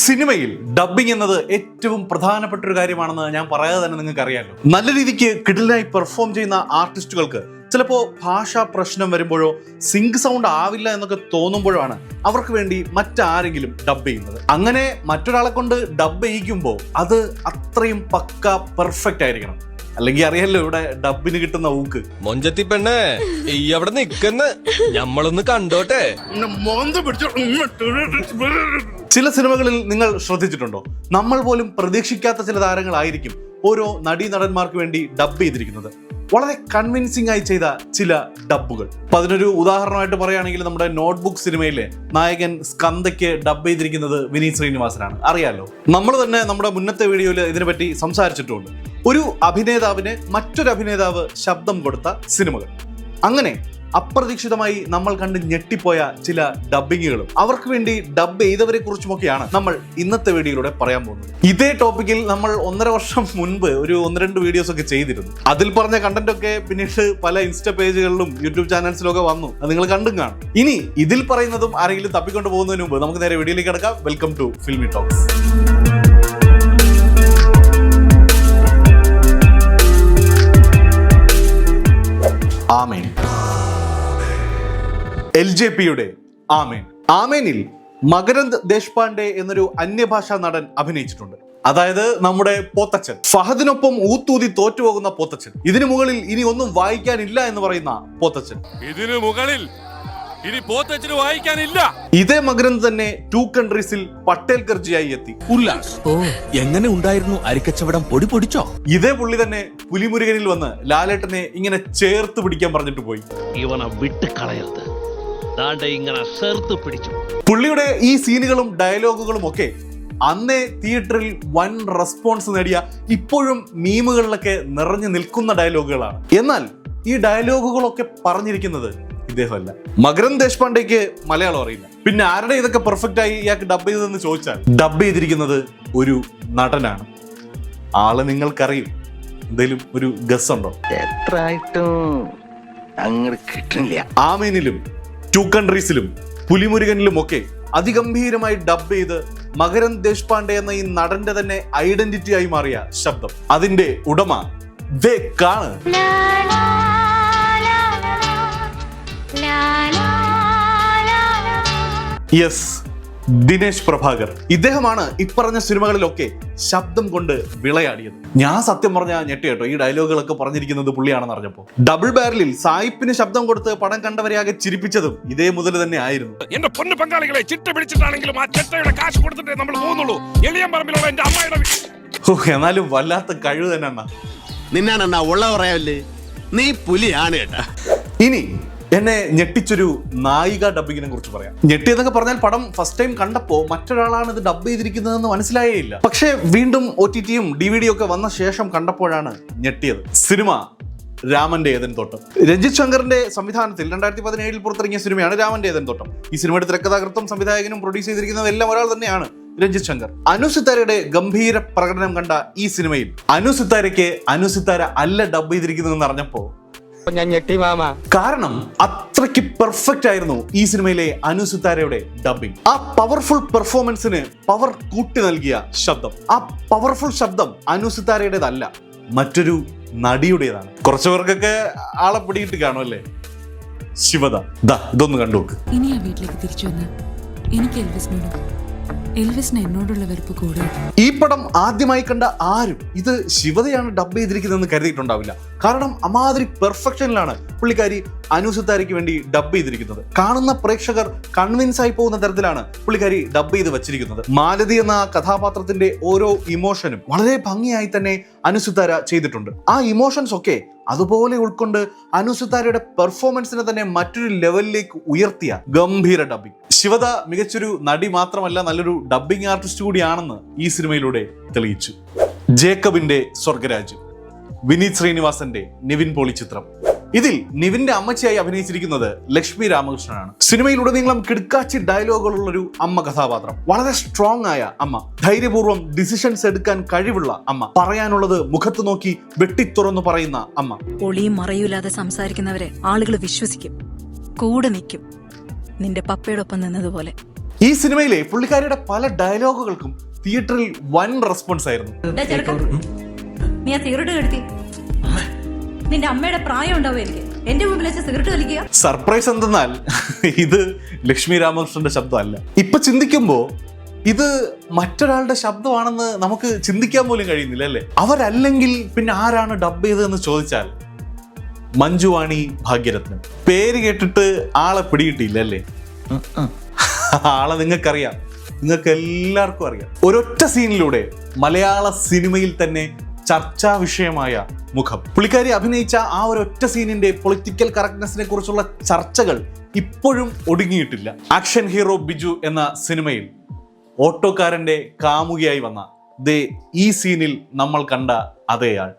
സിനിമയിൽ ഡബ്ബിംഗ് എന്നത് ഏറ്റവും പ്രധാനപ്പെട്ട ഒരു കാര്യമാണെന്ന് ഞാൻ പറയാതെ തന്നെ നിങ്ങൾക്ക് അറിയാമല്ലോ. നല്ല രീതിക്ക് കിടിലായി പെർഫോം ചെയ്യുന്ന ആർട്ടിസ്റ്റുകൾക്ക് ചിലപ്പോൾ ഭാഷാ പ്രശ്നം വരുമ്പോഴോ സിങ്ക് സൗണ്ട് ആവില്ല എന്നൊക്കെ തോന്നുമ്പോഴാണ് അവർക്ക് വേണ്ടി മറ്റാരെങ്കിലും ഡബ് ചെയ്യുന്നത്. അങ്ങനെ മറ്റൊരാളെ കൊണ്ട് ഡബ് ചെയ്യിക്കുമ്പോൾ അത് അത്രയും പക്ക പെർഫെക്റ്റ് ആയിരിക്കണം. അല്ലെങ്കിൽ അറിയാലോ ഇവിടെ ഡബിന് കിട്ടുന്ന ഊക്ക്. മൊഞ്ചത്തി പെണ്ണേ ഈ അവിടെ നിക്കുന്ന ഞമ്മളൊന്ന് കണ്ടോട്ടെ. ചില സിനിമകളിൽ നിങ്ങൾ ശ്രദ്ധിച്ചിട്ടുണ്ടോ, നമ്മൾ പോലും പ്രതീക്ഷിക്കാത്ത ചില താരങ്ങളായിരിക്കും ഓരോ നടീനടന്മാർക്ക് വേണ്ടി ഡബ് ചെയ്തിരിക്കുന്നത്. വളരെ കൺവിൻസിംഗ് ആയി ചെയ്ത ചില ഡബ്ബുകൾ. അപ്പൊ അതിനൊരു ഉദാഹരണമായിട്ട് പറയുകയാണെങ്കിൽ നമ്മുടെ നോട്ട്ബുക്ക് സിനിമയിലെ നായകൻ സ്കന്ദയ്ക്ക് ഡബ് ചെയ്തിരിക്കുന്നത് വിനീത് ശ്രീനിവാസനാണ്. അറിയാലോ, നമ്മൾ തന്നെ നമ്മുടെ മുന്നത്തെ വീഡിയോയിൽ ഇതിനെപ്പറ്റി സംസാരിച്ചിട്ടുണ്ട്. ഒരു അഭിനേതാവിന് മറ്റൊരു അഭിനേതാവ് ശബ്ദം കൊടുത്ത സിനിമകൾ. അങ്ങനെ അപ്രതീക്ഷിതമായി നമ്മൾ കണ്ട് ഞെട്ടിപ്പോയ ചില ഡബ്ബിങ്ങുകളും അവർക്ക് വേണ്ടി ഡബ് ചെയ്തവരെ കുറിച്ചുമൊക്കെയാണ് നമ്മൾ ഇന്നത്തെ വീഡിയോയിലൂടെ പറയാൻ പോകുന്നത്. ഇതേ ടോപ്പിക്കിൽ നമ്മൾ 1.5 വർഷം മുൻപ് ഒരു 1-2 വീഡിയോസ് ഒക്കെ ചെയ്തിരുന്നു. അതിൽ പറഞ്ഞ കണ്ടന്റ് ഒക്കെ പിന്നീട് പല ഇൻസ്റ്റ പേജുകളിലും യൂട്യൂബ് ചാനൽസിലും ഒക്കെ വന്നു. അത് നിങ്ങൾ കണ്ടും കാണും. ഇനി ഇതിൽ പറയുന്നതും ആരെങ്കിലും തപ്പിക്കൊണ്ട് പോകുന്നതിന് മുമ്പ് നമുക്ക് നേരെ വീഡിയോയിലേക്ക് കിടക്കാം. Welcome to filmy talks. Amen. LJPയുടെ ആമേൻ. ആമേനിൽ മകരന്ദ് ദേശ്പാണ്ഡെ എന്നൊരു അന്യഭാഷാ നടൻ അഭിനയിച്ചിട്ടുണ്ട്. അതായത് നമ്മുടെ പോത്തച്ചൻ. ഫഹദിനൊപ്പം ഊത്തൂതി തോറ്റുപോകുന്ന പോത്തച്ചൻ. ഇതിനു മുകളിൽ ഇനി ഒന്നും വായിക്കാനില്ല എന്ന് പറയുന്ന പോത്തച്ചൻ. ഇതിനു മുകളിൽ ഇനി പോത്തച്ചന് വായിക്കാനില്ല. ഇതേ മകരന്ദ് തന്നെ 2 കൺട്രീസിൽ പട്ടേൽ കർജിയായി എത്തി. ഉല്ലാസ് എങ്ങനെ ഉണ്ടായിരുന്നു അരിക്കച്ചവടം? പൊടി പൊടിച്ചോ? ഇതേ പുള്ളി തന്നെ പുലിമുരുകനിൽ വന്ന് ലാലേട്ടനെ ഇങ്ങനെ ചേർത്ത് പിടിക്കാൻ പറഞ്ഞിട്ട് പോയി. ഇവനെ വിട്ട് കളയരുത്, ഇങ്ങനെ ചേർത്ത് പിടിച്ചു. പുള്ളിയുടെ ഈ സീനുകളും ഡയലോഗുകളും ഒക്കെ അന്നേ തിയേറ്ററിൽ വൻ റെസ്പോൺസ് നേടിയ, ഇപ്പോഴും മീമുകളിലൊക്കെ നിറഞ്ഞു നിൽക്കുന്ന ഡയലോഗുകളാണ്. എന്നാൽ ഈ ഡയലോഗുകളൊക്കെ പറഞ്ഞിരിക്കുന്നത് ഇദ്ദേഹമല്ല. മകരന്ദ് ദേശ്പാണ്ഡെക്ക് മലയാളം അറിയില്ല. പിന്നെ ആരുടെ ഇതൊക്കെ പെർഫെക്റ്റ് ആയി ഇയാൾക്ക് ഡബ് ചെയ്തതെന്ന് ചോദിച്ചാൽ ഡബ് ചെയ്തിരിക്കുന്നത് ഒരു നടനാണ്. ആള് നിങ്ങൾക്കറിയും. എന്തെങ്കിലും ഒരു ഗസ് ഉണ്ടോ? ആമേനിലും 2 കൺട്രീസിലും പുലിമുരുകനിലും ഒക്കെ അതിഗംഭീരമായി ഡബ് ചെയ്ത് മകരന്ദ് ദേശ്പാണ്ഡെ എന്ന ഈ നടന്റെ തന്നെ ഐഡന്റിറ്റി ആയി മാറിയ ശബ്ദം. അതിന്റെ ഉടമ ദേ കാണ്. യെസ്, ദിനേശ് പ്രഭാകർ. ഇദ്ദേഹമാണ് ഇപ്പറഞ്ഞ സിനിമകളിലൊക്കെ ശബ്ദം കൊണ്ട് വിളയാടിയത്. ഞാൻ സത്യം പറഞ്ഞാൽ ഞെട്ടി കേട്ടോ ഈ ഡയലോഗുകളൊക്കെ പറഞ്ഞിരിക്കുന്നത് പുള്ളിയാണെന്ന് അറിഞ്ഞപ്പോ. ഡബിൾ ബാരലിൽ സായിപ്പിന് ശബ്ദം കൊടുത്ത് പടം കണ്ടവരെയാകെ ചിരിപ്പിച്ചതും ഇതേ മുതൽ തന്നെ ആയിരുന്നു. എന്റെ പൊന്നു പങ്കാളികളെ, ചിട്ട പിടിച്ചിട്ടാണെങ്കിലും ആ ചിട്ടയുടെ കാശ് കൊടുത്തിട്ടേ നമ്മൾ പോകുന്നുള്ളൂ. എളിയം പറമ്പിലുള്ള എന്റെ അമ്മയുടെ. എന്നാലും വല്ലാത്ത കഴിവ് തന്നെ അണ്ണാ. നിന്നാണെന്നാ ഉള്ള പറയാല്ലേ, നീ പുലിയാണ് കേട്ടാ. ഇനി എന്നെ ഞെട്ടിച്ചൊരു നായിക ഡബിങ്ങിനെ കുറിച്ച് പറയാം. ഞെട്ടിയെന്നൊക്കെ പറഞ്ഞാൽ പടം ഫസ്റ്റ് ടൈം കണ്ടപ്പോൾ മറ്റൊരാളാണ് ഇത് ഡബ് ചെയ്തിരിക്കുന്നതെന്ന് മനസ്സിലായേ ഇല്ല. പക്ഷേ വീണ്ടും OTTയും DVD ഒക്കെ വന്ന ശേഷം കണ്ടപ്പോഴാണ് ഞെട്ടിയത്. സിനിമ രാമന്റെ ഏദൻ തോട്ടം. രഞ്ജിത്ത് ശങ്കറിന്റെ സംവിധാനത്തിൽ 2017 പുറത്തിറങ്ങിയ സിനിമയാണ് രാമന്റെ ഏദൻ തോട്ടം. ഈ സിനിമയുടെ തിരക്കഥാകൃത്തും സംവിധായകനും പ്രൊഡ്യൂസ് ചെയ്തിരിക്കുന്നതും എല്ലാം ഒരാൾ തന്നെയാണ്, രഞ്ജിത്ത് ശങ്കർ. അനു സിത്താരയുടെ ഗംഭീര പ്രകടനം കണ്ട ഈ സിനിമയിൽ അനു സിത്താര അല്ല ഡബ് ചെയ്തിരിക്കുന്നതെന്ന് അറിഞ്ഞപ്പോ ഞാൻ ഞെട്ടി മാമ. കാരണം അത്രയ്ക്ക് പെർഫെക്റ്റ് ആയിരുന്നു ഈ സിനിമയിലെ അനു സിത്താരയുടെ ഡബിങ്. ആ പവർഫുൾ പെർഫോമൻസിന് പവർ കൂട്ടി നൽകിയ ശബ്ദം. ആ പവർഫുൾ ശബ്ദം അനു സിത്താരയുടേതല്ല, മറ്റൊരു നടിയുടേതാണ്. കുറച്ചുപേർക്കൊക്കെ ആളെ പിടിയിട്ട് കാണുമല്ലേ. ശിവദ. ഇതൊന്ന് കണ്ടു നോക്ക്. ഇനി ആ വീട്ടിലേക്ക് തിരിച്ചു വന്ന് എനിക്ക് എൽവിസിന് എന്നോടുള്ള വെറുപ്പ് കൂടുതൽ. ഈ പടം ആദ്യമായി കണ്ട ആരും ഇത് ശിവതയാണ് ഡബ് ചെയ്തിരിക്കുന്നതെന്ന് കരുതിയിട്ടുണ്ടാവില്ല. കാരണം അമാതിരി പെർഫെക്ഷനിലാണ് പുള്ളിക്കാരി അനു സിത്താരയ്ക്ക് വേണ്ടി ഡബ് ചെയ്തിരിക്കുന്നത്. കാണുന്ന പ്രേക്ഷകർ കൺവിൻസ് ആയി പോകുന്ന തരത്തിലാണ് പുള്ളിക്കാരി ഡബ് ചെയ്ത് വെച്ചിരിക്കുന്നത്. മാലതി എന്ന കഥാപാത്രത്തിന്റെ ഓരോ ഇമോഷനും വളരെ ഭംഗിയായി തന്നെ അനു സിത്താര ചെയ്തിട്ടുണ്ട്. ആ ഇമോഷൻസ് ഒക്കെ അതുപോലെ ഉൾക്കൊണ്ട് അനു സിത്താരയുടെ പെർഫോമൻസിനെ തന്നെ മറ്റൊരു ലെവലിലേക്ക് ഉയർത്തിയ ഗംഭീര ഡബിങ്. ശിവദ മികച്ചൊരു നടി മാത്രമല്ല, നല്ലൊരു ഡബിങ് ആർട്ടിസ്റ്റ് കൂടിയാണെന്ന് ഈ സിനിമയിലൂടെ തെളിയിച്ചു. ജേക്കബിന്റെ സ്വർഗരാജ്, വിനീത് ശ്രീനിവാസന്റെ നിവിൻ പോളി ചിത്രം. ഇതിൽ നിവിന്റെ അമ്മച്ചിയായി അഭിനയിച്ചിരിക്കുന്നത് ലക്ഷ്മി രാമകൃഷ്ണനാണ്. സിനിമയിലുടനീളം കിടക്കാച്ചി ഡയലോഗുകളുള്ളൊരു അമ്മ കഥാപാത്രം. വളരെ സ്ട്രോങ് ആയ അമ്മ, ധൈര്യപൂർവ്വം ഡിസിഷൻസ് എടുക്കാൻ കഴിവുള്ള അമ്മ, പറയാനുള്ളത് മുഖത്ത് നോക്കി വെട്ടിത്തുറന്നു പറയുന്ന അമ്മ. ഒളിയും മറയൂലാതെ സംസാരിക്കുന്നവരെ ആളുകൾ വിശ്വസിക്കും, കൂടെ നിൽക്കും, നിന്റെ പപ്പയോടൊപ്പം നിന്നതുപോലെ. ഈ സിനിമയിലെ പുള്ളിക്കാരിയുടെ പല ഡയലോഗുകൾക്കും തിയേറ്ററിൽ വൻ റെസ്പോൺസ് ആയിരുന്നു. നീ ആ സിഗരറ്റ് കെടുത്തി, നിന്റെ അമ്മയുടെ പ്രായം ഉണ്ടാവുമായിരിക്കും, എന്റെ മുമ്പിൽ വെച്ച് സിഗരറ്റ് വലിക്കുക. സർപ്രൈസ് എന്തെന്നാൽ ഇത് ലക്ഷ്മി രാമകൃഷ്ണന്റെ ശബ്ദമല്ല. ഇപ്പൊ ചിന്തിക്കുമ്പോ ഇത് മറ്റൊരാളുടെ ശബ്ദമാണെന്ന് നമുക്ക് ചിന്തിക്കാൻ പോലും കഴിയുന്നില്ല അല്ലേ? അവരല്ലെങ്കിൽ പിന്നെ ആരാണ് ഡബ് ചെയ്തതെന്ന് ചോദിച്ചാൽ മഞ്ജുവാണി ഭാഗ്യരത്നം. പേര് കേട്ടിട്ട് ആളെ പിടികിട്ടിയില്ല അല്ലേ? ആളെ നിങ്ങൾക്കറിയാം, നിങ്ങൾക്ക് എല്ലാവർക്കും അറിയാം. ഒരൊറ്റ സീനിലൂടെ മലയാള സിനിമയിൽ തന്നെ ചർച്ചാ വിഷയമായ മുഖം. പുള്ളിക്കാരി അഭിനയിച്ച ആ ഒരൊറ്റ സീനിന്റെ പൊളിറ്റിക്കൽ കറക്റ്റ്നെസിനെ കുറിച്ചുള്ള ചർച്ചകൾ ഇപ്പോഴും ഒടുങ്ങിയിട്ടില്ല. ആക്ഷൻ ഹീറോ ബിജു എന്ന സിനിമയിൽ ഓട്ടോക്കാരന്റെ കാമുകിയായി വന്ന ഈ സീനിൽ നമ്മൾ കണ്ട അതേയാൾ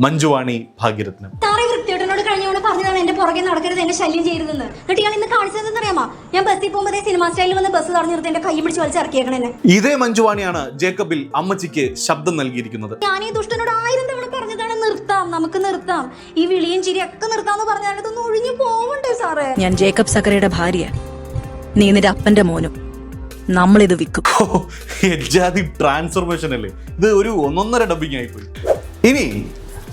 മഞ്ജുവാണി ഭാഗ്യരത്നം. വൃത്തിയോട്ടനോട് കഴിഞ്ഞോട് പറഞ്ഞതാണ് എന്റെ പുറകെ നടക്കരുത്, എന്നെ ശല്യം ചെയ്യരുതെന്ന്. എന്നിട്ട് ഇയാൾ ഇന്ന് കാണിച്ചതെന്ന് അറിയാമോ? ഞാൻ ബസ്സിൽ പോകുമ്പോൾ സിനിമ സ്റ്റൈലിൽ വന്ന് ബസ് തടഞ്ഞു നിർത്തി എന്റെ കൈ പിടിച്ച് വലിച്ചിറക്കിയേക്കണേ. ഇതേ മഞ്ജുവാണിയാണ് ജേക്കബിൽ അമ്മച്ചിക്ക് ശബ്ദം നൽകിയിരിക്കുന്നത്. ഞാൻ ഈ ദുഷ്ടനോട് 1000 തവണ പറഞ്ഞതാണ് നിർത്താം, നമുക്ക് നിർത്താം, ഈ വിളിയും ചിരിയൊക്കെ നിർത്താന്ന് പറഞ്ഞാൽ ഇതൊന്നും ഒഴിഞ്ഞു പോവണ്ടേ സാറേ? ഞാൻ ജേക്കബ് സക്കരയുടെ ഭാര്യ, നീ നിന്റെ അപ്പന്റെ മോനും, നമ്മളിത് വിൽക്കും. ട്രാൻസ്ഫോർമേഷൻ അല്ലേ ഇത്? ഒരു 1.5 ഡബ്ബിംഗ് ആയിപ്പോയി. ഇനി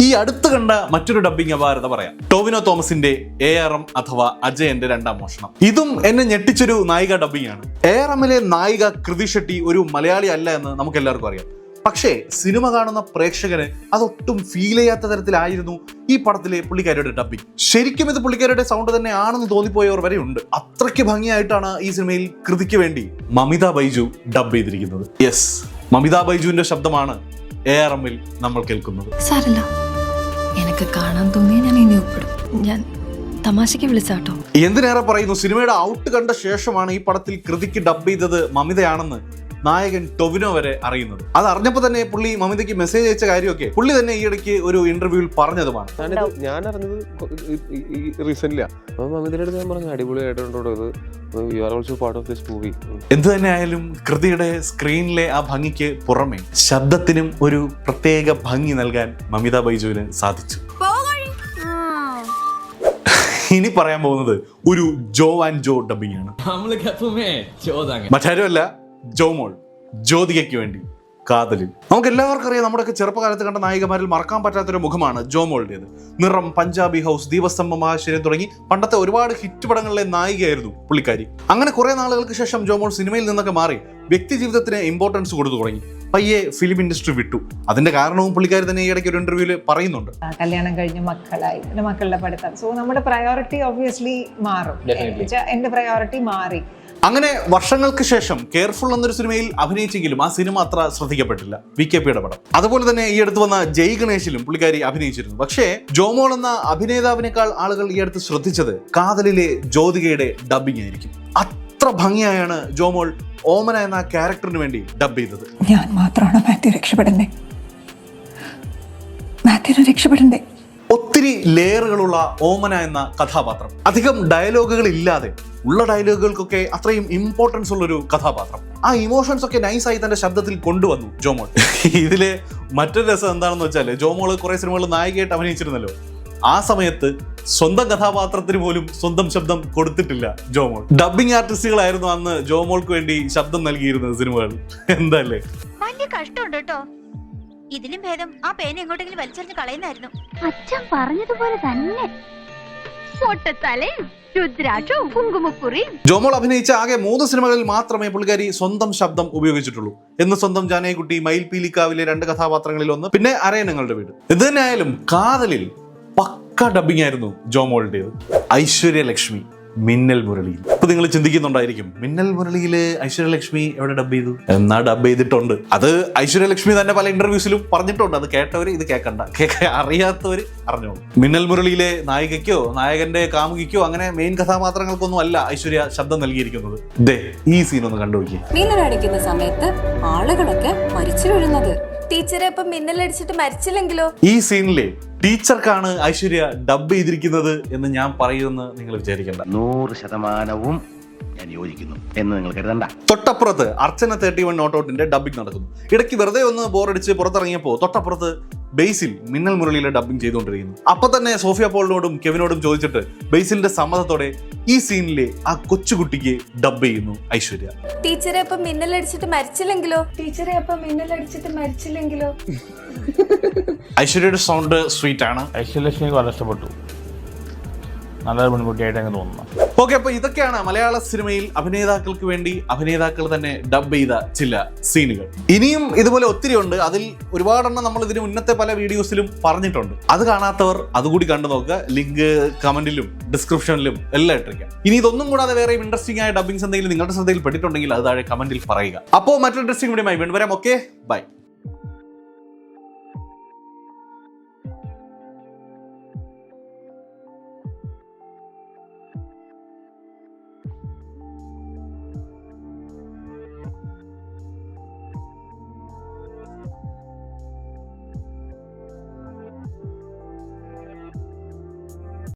ഈ അടുത്ത് കണ്ട മറ്റൊരു ഡബ്ബിംഗ് അപാരത പറയാം. ടോവിനോ തോമസിന്റെ ARM അഥവാ അജയന്റെ 2ാം മോഷണം. ഇതും എന്നെ ഞെട്ടിച്ചൊരു നായിക ഡബ്ബിംഗ് ആണ്. ARMലെ നായിക കൃതി ഷെട്ടി ഒരു മലയാളി അല്ല എന്ന് നമുക്ക് എല്ലാവർക്കും അറിയാം. പക്ഷേ സിനിമ കാണുന്ന പ്രേക്ഷകന് അതൊട്ടും ഫീൽ ചെയ്യാത്ത തരത്തിലായിരുന്നു ഈ പടത്തിലെ പുള്ളിക്കാരിയുടെ ഡബ്ബിംഗ്. ശരിക്കും ഇത് പുള്ളിക്കാരിയുടെ സൗണ്ട് തന്നെ ആണെന്ന് തോന്നിപ്പോയവർ വരെ ഉണ്ട്. അത്രയ്ക്ക് ഭംഗിയായിട്ടാണ് ഈ സിനിമയിൽ കൃതിക്ക് വേണ്ടി മമിത ബൈജു ഡബ് ചെയ്തിരിക്കുന്നത്. യെസ്, മമിത ബൈജുവിന്റെ ശബ്ദമാണ് ARMൽ നമ്മൾ കേൾക്കുന്നത്. സാരല്ല, എനിക്ക് കാണാൻ തോന്നിയ ഞാൻ ഇനി ഉൾപ്പെടും. ഞാൻ തമാശയ്ക്ക് വിളിച്ചാട്ടോ. എന്തിനേറെ പറയുന്നു, സിനിമയുടെ ഔട്ട് കണ്ട ശേഷമാണ് ഈ പടത്തിൽ കൃതിക്ക് ഡബ് ചെയ്തത് മമിതയാണെന്ന് നായകൻ ടൊവിനോ വരെ അറിയുന്നത്. അത് അറിഞ്ഞപ്പോൾ തന്നെ പുള്ളി മമിതയ്ക്ക് മെസ്സേജ് അയച്ച കാര്യമൊക്കെ പുള്ളി തന്നെ ഈ ഇടയ്ക്ക് ഒരു ഇന്റർവ്യൂവിൽ പറഞ്ഞതുമാണ്. ഞാൻ അറിഞ്ഞത് റീസെന്റ് മമിതയുടെ അടുത്ത് ഞാൻ പറഞ്ഞു അടിപൊളിയായിട്ടുണ്ടോ ഇത്, you are also part of this movie. എന്ത് തന്നെ ആയാലും കൃതിയുടെ സ്ക്രീനിലെ ആ ഭംഗിക്ക് പുറമെ ശബ്ദത്തിനും ഒരു പ്രത്യേക ഭംഗി നൽകാൻ മമിത ബൈജുവിന് സാധിച്ചു. ഇനി പറയാൻ പോകുന്നത് ഒരു ജോ ആൻഡ് ജോ ഡബ്ബിംഗ് ആണ്. മറ്റാരുമല്ല, ജോമോൾ ജ്യോതികയ്ക്ക് വേണ്ടി കാതലിൽ. നമുക്ക് എല്ലാവർക്കും അറിയാം, നമ്മുടെയൊക്കെ ചെറുപ്പകാലത്ത് കണ്ട നായികമാരിൽ മറക്കാൻ പറ്റാത്തൊരു മുഖമാണ് ജോമോളുടേത്. നിറം, പഞ്ചാബി ഹൗസ്, ദീപസ്തംഭം, മഹാശരീരം തുടങ്ങി പണ്ടത്തെ ഒരുപാട് ഹിറ്റ് പടങ്ങളിലെ നായികയായിരുന്നു പുള്ളിക്കാരി. അങ്ങനെ കുറെ നാളുകൾക്ക് ശേഷം ജോമോൾ സിനിമയിൽ നിന്നൊക്കെ മാറി വ്യക്തി ജീവിതത്തിന് ഇമ്പോർട്ടൻസ് കൊടുത്തു തുടങ്ങി. പയ്യെ ഫിലിം ഇൻഡസ്ട്രി വിട്ടു. അതിന്റെ കാരണവും പുള്ളിക്കാരി തന്നെ ഈ ഇടയ്ക്ക് ഒരു ഇന്റർവ്യൂവിൽ പറയുന്നുണ്ട്. കല്യാണം കഴിഞ്ഞ് മക്കളായി, പിന്നെ മക്കളുടെ പഠിത്തം, സോ നമ്മുടെ പ്രയോറിറ്റി ഒബ്വിയസ്ലി മാറും. എന്റെ പ്രയോറിറ്റി മാറി. അങ്ങനെ വർഷങ്ങൾക്ക് ശേഷം കെയർഫുൾ എന്നൊരു സിനിമയിൽ അഭിനയിച്ചെങ്കിലും ആ സിനിമ അത്ര ശ്രദ്ധിക്കപ്പെട്ടില്ല. VKPയുടെ പടം. അതുപോലെ തന്നെ ഈ അടുത്ത് വന്ന ജയ് ഗണേഷിലും പുള്ളിക്കാരി അഭിനയിച്ചിരുന്നു. പക്ഷേ ജോമോൾ എന്ന അഭിനേതാവിനേക്കാൾ ആളുകൾ ഈ അടുത്ത് ശ്രദ്ധിച്ചത് കാതലിലെ ജ്യോതികയുടെ ഡബ്ബിംഗ് ആയിരിക്കും. അത്ര ഭംഗിയായാണ് ജോമോൾ ഓമന എന്ന ക്യാരക്ടറിന് വേണ്ടി ഡബ് ചെയ്തത്. ഞാൻ മാത്രമാണ് മാത്യു രക്ഷപ്പെടണ്ടേ, മാത്യുവിനെ രക്ഷപ്പെടണ്ടേ. ഒത്തിരി ലെയറുകളുള്ള ഓമന എന്ന കഥാപാത്രം, അധികം ഡയലോഗുകൾ ഇല്ലാതെ ഉള്ള ഡയലോഗുകൾക്കൊക്കെ അത്രയും ഇമ്പോർട്ടൻസ് ഉള്ളൊരു കഥാപാത്രം. ആ ഇമോഷൻസ് ഒക്കെ നൈസായി തന്റെ ശബ്ദത്തിൽ കൊണ്ടുവന്നു ജോമോൾ. ഇതിലെ മറ്റൊരു രസം എന്താണെന്ന് വെച്ചാൽ, ജോമോള് കുറെ സിനിമകൾ നായികയായിട്ട് അഭിനയിച്ചിരുന്നല്ലോ. ആ സമയത്ത് സ്വന്തം കഥാപാത്രത്തിന് പോലും സ്വന്തം ശബ്ദം കൊടുത്തിട്ടില്ല ജോമോൾ. ഡബ്ബിംഗ് ആർട്ടിസ്റ്റുകളായിരുന്നു അന്ന് ജോമോൾക്ക് വേണ്ടി ശബ്ദം നൽകിയിരുന്നത് സിനിമകൾ. എന്താല്ലേ, വലിയ കഷ്ടമുണ്ട് കേട്ടോ. ഇതിലും ഭേദം ആ പേന എങ്ങോട്ടെങ്കിലും വലിച്ചെറിഞ്ഞ് കളയുന്നായിരുന്നു. അച്ഛൻ പറഞ്ഞതുപോലെ തന്നെ. ജോമോൾ അഭിനയിച്ച ആകെ 3 സിനിമകളിൽ മാത്രമേ പുള്ളിക്കാരി സ്വന്തം ശബ്ദം ഉപയോഗിച്ചിട്ടുള്ളൂ. എന്ന് സ്വന്തം ജാനകിക്കുട്ടി, മയിൽപീലിക്കാവിലെ 2 കഥാപാത്രങ്ങളിൽ ഒന്ന്, പിന്നെ അരയണങ്ങളുടെ വീട്. ഇത് തന്നെയായാലും കാതലിൽ പക്ക ഡബ്ബിംഗ് ആയിരുന്നു ജോമോളുടേത്. ഐശ്വര്യലക്ഷ്മി മിന്നൽ മുരളിയിൽ. ഇപ്പൊ നിങ്ങൾ ചിന്തിക്കുന്നുണ്ടായിരിക്കും, മിന്നൽ മുരളിയില് ഐശ്വര്യലക്ഷ്മി എവിടെ ഡബ് ചെയ്തു? എന്നാ ഡബ് ചെയ്തിട്ടുണ്ട്. അത് ഐശ്വര്യലക്ഷ്മി തന്നെ പല ഇന്റർവ്യൂസിലും പറഞ്ഞിട്ടുണ്ട്. അത് കേട്ടവര് ഇത് കേൾക്കണ്ട, അറിയാത്തവര് അറിഞ്ഞോളൂ. മിന്നൽ മുരളിയിലെ നായികയ്ക്കോ നായകന്റെ കാമുകിക്കോ അങ്ങനെ മെയിൻ കഥാപാത്രങ്ങൾക്കൊന്നും അല്ല ഐശ്വര്യ ശബ്ദം നൽകിയിരിക്കുന്നത്. ഈ സീൻ ഒന്ന് കണ്ടുനോക്കി. മിന്നലടിക്കുന്ന സമയത്ത് ആളുകളൊക്കെ മരിച്ചു വീഴുന്നത്, ടീച്ചറെ ഇപ്പൊ മിന്നലടിച്ചിട്ട് മരിച്ചില്ലെങ്കിലോ? ഈ സീനിലെ ടീച്ചർക്കാണ് ഐശ്വര്യ ഡബ് ചെയ്തിരിക്കുന്നത് എന്ന് ഞാൻ പറയുമെന്ന് നിങ്ങൾ വിചാരിക്കേണ്ട. 100% ഞാൻ യോജിക്കുന്നു എന്ന് നിങ്ങൾ കരുതണ്ട. തൊട്ടപ്പുറത്ത് അർച്ചന 31 നോട്ടൗട്ടിന്റെ ഡബിംഗ് നടക്കുന്നു. ഇടയ്ക്ക് വെറുതെ ഒന്ന് ബോറടിച്ച് പുറത്തിറങ്ങിയപ്പോൾ തൊട്ടപ്പുറത്ത് ബേസിൽ മിന്നൽ മുരളിയിലെ ഡബ്ബിംഗ് ചെയ്തുകൊണ്ടിരിക്കുന്നു. അപ്പൊ തന്നെ സോഫിയ പോളിനോടും കെവിനോടും ചോദിച്ചിട്ട് ബേസിലിന്റെ സമ്മതത്തോടെ ഈ സീനിലെ ആ കൊച്ചുകുട്ടിക്ക് ഡബ് ചെയ്യുന്നു ഐശ്വര്യ. ടീച്ചറെ അപ്പം മിന്നലടിച്ചിട്ട് മരിച്ചില്ലെങ്കിലോ? ടീച്ചറെ അപ്പം മിന്നലടിച്ചിട്ട് മരിച്ചില്ലെങ്കിലോ? ഐശ്വര്യയുടെ സൗണ്ട് സ്വീറ്റ് ആണ്. ഐശ്വര്യലക്ഷ്മി വളരെ ഇഷ്ടപ്പെട്ടു. നല്ലൊരു പെൺകുട്ടിയായിട്ട് അങ്ങനെ തോന്നുന്നു. ഓക്കെ, അപ്പൊ ഇതൊക്കെയാണ് മലയാള സിനിമയിൽ അഭിനേതാക്കൾക്ക് വേണ്ടി അഭിനേതാക്കൾ തന്നെ ഡബ് ചെയ്ത ചില സീനുകൾ. ഇനിയും ഇതുപോലെ ഒത്തിരി ഉണ്ട്. അതിൽ ഒരുപാടെണ്ണം നമ്മൾ ഇതിന് മുന്നത്തെ പല വീഡിയോസിലും പറഞ്ഞിട്ടുണ്ട്. അത് കാണാത്തവർ അതുകൂടി കണ്ടു നോക്കുക. ലിങ്ക് കമന്റിലും ഡിസ്ക്രിപ്ഷനിലും എല്ലാം ഇട്ടിരിക്കാം. ഇനി ഇതൊന്നും കൂടാതെ വേറെയും ഇൻട്രസ്റ്റിംഗ് ആയ ഡബ്ബിംഗ്സ് എന്തെങ്കിലും നിങ്ങളുടെ ശ്രദ്ധയിൽ പെട്ടിട്ടുണ്ടെങ്കിൽ അത് താഴെ കമന്റിൽ പറയുക. അപ്പോൾ മറ്റൊരു ഇൻട്രസ്റ്റിംഗ് വീഡിയോയുമായി വീണ്ടും വരാം. Okay, by.